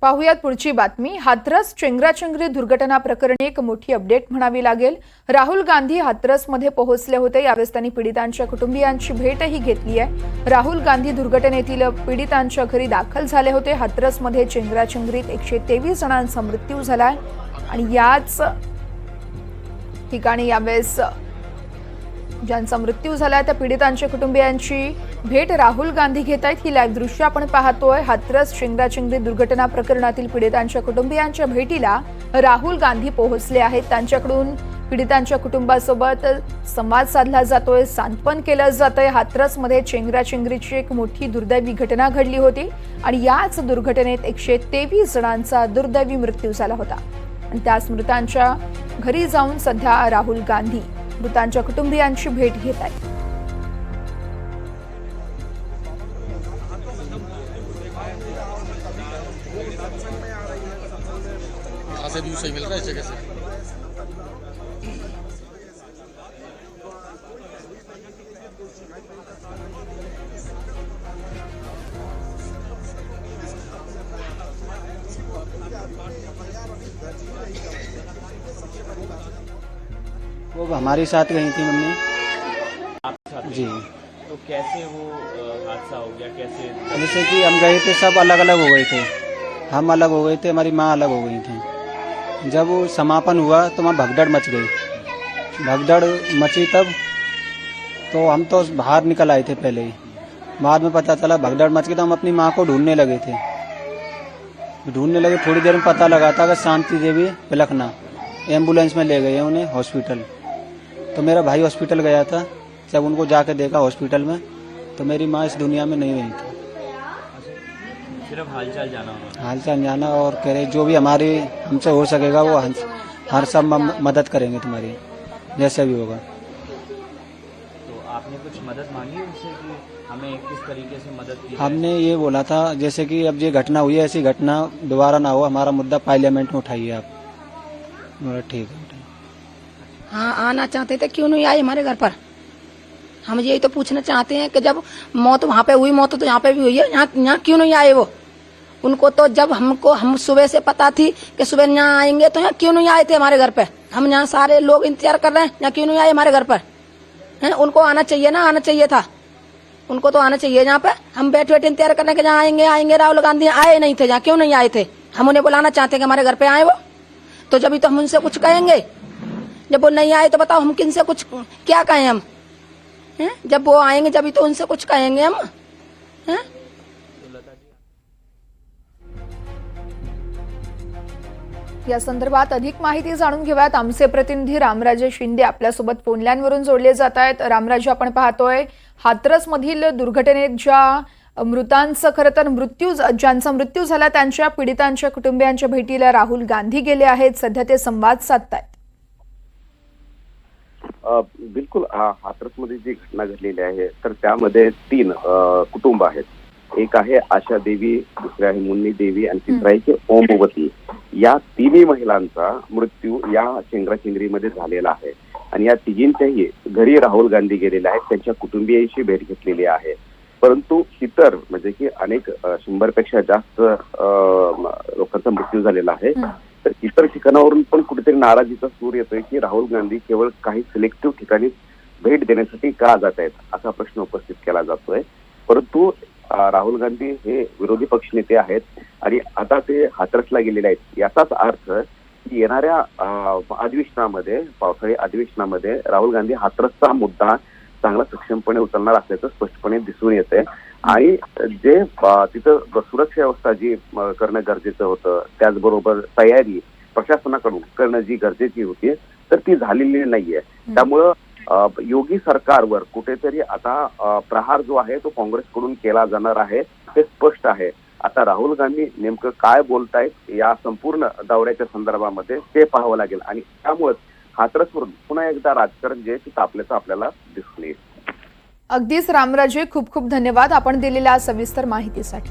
पाहुयात पुढची बातमी। हाथरस चेंगराचेंगरी दुर्घटना प्रकरणी एक मोठी अपडेट म्हणावी लागेल। राहुल गांधी हाथरसमध्ये पोहोचले होते। यावेळेस त्यांनी पीडितांच्या कुटुंबियांची भेटही घेतली आहे। राहुल गांधी दुर्घटनेतील पीडितांच्या घरी दाखल झाले होते। हाथरसमध्ये चेंगराचेंगरीत 123 जणांचा मृत्यू झालाय आणि याच ठिकाणी यावेळेस ज्यांचा मृत्यू झाला त्या पीडितांच्या कुटुंबियांची भेट राहुल गांधी घेत आहेत। ही लाईव्ह दृश्य आपण पाहतोय। हाथरस चेंगराचेंगरी दुर्घटना प्रकरणातील पीडितांच्या कुटुंबियांच्या भेटीला राहुल गांधी पोहोचले आहेत। त्यांच्याकडून पीडितांच्या कुटुंबासोबत संवाद साधला जातोय, सांत्वन केलं जातंय। हाथरसमध्ये चेंगराचेंगरीची एक मोठी दुर्दैवी घटना घडली होती आणि याच दुर्घटनेत 123 जणांचा दुर्दैवी मृत्यू झाला होता आणि त्या मृतांच्या घरी जाऊन सध्या राहुल गांधी मृतांच्या कुटुंबियांची भेट घेत आहेत। मिल रहा है जगह से। वो हमारे साथ गई थी मम्मी। जी, तो कैसे वो हादसा हो गया, कैसे? जैसे कि हम गए थे, सब अलग अलग हो गए थे। हम अलग हो गए थे, हमारी माँ अलग हो गई थी। जब वो समापन हुआ तो वहाँ भगदड़ मच गई। भगदड़ मची तब तो हम तो बाहर निकल आए थे पहले ही। बाद में पता चला भगदड़ मच गई तो हम अपनी माँ को ढूंढने लगे थे। थोड़ी देर में पता लगा था कि शांति देवी पिलखना एम्बुलेंस में ले गए उन्हें हॉस्पिटल। तो मेरा भाई हॉस्पिटल गया था। जब उनको जाके देखा हॉस्पिटल में तो मेरी माँ इस दुनिया में नहीं रही थी। सिर्फ हालचाल जाना और कह रहे जो भी हमारी हमसे हो सकेगा वो हर सब मदद करेंगे तुम्हारी, जैसे भी होगा। तो आपने कुछ मदद मांगी उनसे कि हमें किस तरीके से मदद की? हमने ये बोला था जैसे कि अब ये घटना हुई है ऐसी घटना दोबारा ना हो, हमारा मुद्दा पार्लियामेंट में उठाइए आप। बोला ठीक है। हाँ, आना चाहते थे, क्यों नहीं आए हमारे घर पर? हम यही तो पूछना चाहते हैं कि जब मौत वहाँ पे हुई, मौत तो यहाँ पे भी हुई है, यहाँ क्यों नहीं आए वो? उनको तो जब हम सुबह से पता थी कि सुबह यहाँ आएंगे तो यहाँ क्यों नहीं आए थे हमारे घर पे? हम यहाँ सारे लोग इंतजार कर रहे हैं, यहाँ क्यों नहीं आए हमारे घर पर? हैं, उनको आना चाहिए ना, आना चाहिए था। उनको तो आना चाहिए यहाँ पे। हम बैठे बैठे इंतजार कर रहे हैं कि जहाँ आएंगे राहुल गांधी, आए नहीं थे। जहाँ क्यों नहीं आए थे? हम उन्हें बुलाना चाहते हैं कि हमारे घर पे आए वो, तो जब तो हम उनसे कुछ कहेंगे। जब वो नहीं आए तो बताओ हम किनसे कुछ क्या कहें हम? हैं, जब वो आएंगे जब तो उनसे कुछ कहेंगे हम। हैं? या संदर्भात अधिक माहिती जाणून घेऊयात। आमचे प्रतिनिधी रामराजे शिंदे आपल्यासोबत फोन लाईनवरून जोडले जात आहेत। रामराजे, आपण पाहतोय हाथरस मधील दुर्घटनेत ज्या मृतांचं खरं तर ज्यांचा मृत्यू झाला त्यांच्या पीडितांच्या कुटुंबियांच्या भेटीला राहुल गांधी गेले आहेत। सध्या ते संवाद साधतायत। बिलकुल, हाथरसमध्ये जी घटना घडलेली आहे तर त्यामध्ये 3 कुटुंब आहेत। एक आहे आशा देवी, दुसरे आहे मुन्नी देवी आणि तिसरा आहे ओमवती। या तिन्ही महिलांचा मृत्यू या चेंगराचेंगरीमध्ये झालेला आहे आणि या तिघींच्याही घरी राहुल गांधी गेलेले आहेत, त्यांच्या कुटुंबियांशी भेट घेतलेली आहे। परंतु इतर म्हणजे की अनेक 100 पेक्षा जास्त लोकांचा मृत्यू झालेला आहे। तर इतर ठिकाणावरून पण कुठेतरी नाराजीचा सूर येतोय की राहुल गांधी केवळ काही सिलेक्टिव्ह ठिकाणी भेट देण्यासाठी का जात आहेत असा प्रश्न उपस्थित केला जातोय। परंतु राहुल गांधी हे विरोधी पक्षनेते आहेत आणि आता ते हाथरसला गेलेले आहेत। याचाच अर्थ की येणाऱ्या अधिवेशनामध्ये, पावसाळी अधिवेशनामध्ये राहुल गांधी हाथरसचा मुद्दा चांगला सक्षमपणे उचलणार असल्याचं स्पष्टपणे दिसून येते आणि जे तिथं सुरक्षा व्यवस्था जी करणं गरजेचं होतं, त्याचबरोबर तयारी प्रशासनाकडून करणं जी गरजेची होती तर ती झालेली नाहीये। त्यामुळं योगी सरकारवर कुठेतरी आता प्रहार जो आहे तो काँग्रेसकडून केला जाणार आहे हे स्पष्ट आहे। आता राहुल गांधी नेमकं काय बोलतायत या संपूर्ण दौऱ्याच्या संदर्भामध्ये ते पाहावं लागेल आणि त्यामुळेच हाथरसवरून पुन्हा एकदा राजकारण जे तापल्याचं आपल्याला दिसून येईल। अगदीच रामराजे, खूप खूप धन्यवाद आपण दिलेल्या सविस्तर माहितीसाठी।